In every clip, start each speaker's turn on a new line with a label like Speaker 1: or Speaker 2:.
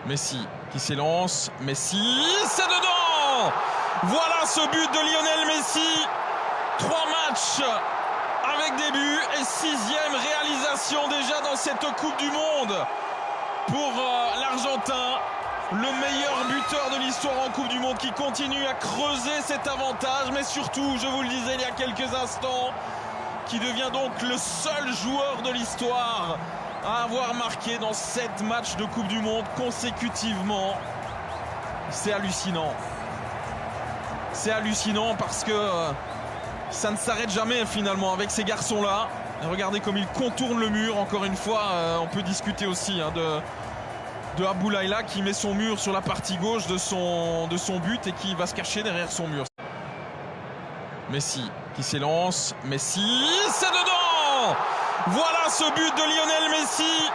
Speaker 1: Messi qui s'élance, Messi, c'est dedans! Voilà ce but de Lionel Messi. 3 matchs avec des buts et 6e réalisation déjà dans cette Coupe du Monde pour l'Argentin. Le meilleur buteur de l'histoire en Coupe du Monde qui continue à creuser cet avantage, mais surtout, je vous le disais il y a quelques instants, qui devient donc le seul joueur de l'histoire à avoir marqué dans 7 matchs de Coupe du Monde consécutivement. C'est hallucinant. C'est hallucinant parce que ça ne s'arrête jamais finalement avec ces garçons-là. Regardez comme ils contournent le mur. Encore une fois, on peut discuter aussi de Aboulaïla qui met son mur sur la partie gauche de son but et qui va se cacher derrière son mur. Messi qui s'élance, Messi, c'est dedans! Voilà ce but de Lionel Messi.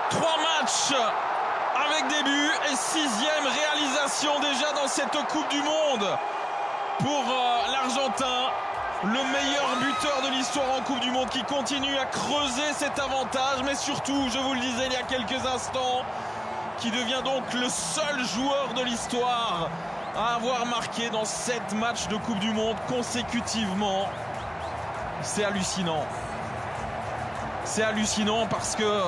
Speaker 1: 3 matchs avec des buts et 6e réalisation déjà dans cette Coupe du Monde pour l'Argentin. Le meilleur buteur de l'histoire en Coupe du Monde qui continue à creuser cet avantage, mais surtout, je vous le disais il y a quelques instants, qui devient donc le seul joueur de l'histoire à avoir marqué dans 7 matchs de Coupe du Monde consécutivement. C'est hallucinant. C'est hallucinant parce que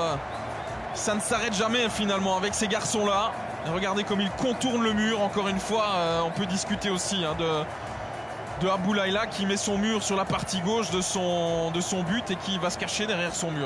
Speaker 1: ça ne s'arrête jamais finalement avec ces garçons-là. Regardez comme ils contournent le mur. Encore une fois, on peut discuter aussi de Aboulaïla qui met son mur sur la partie gauche de son but et qui va se cacher derrière son mur.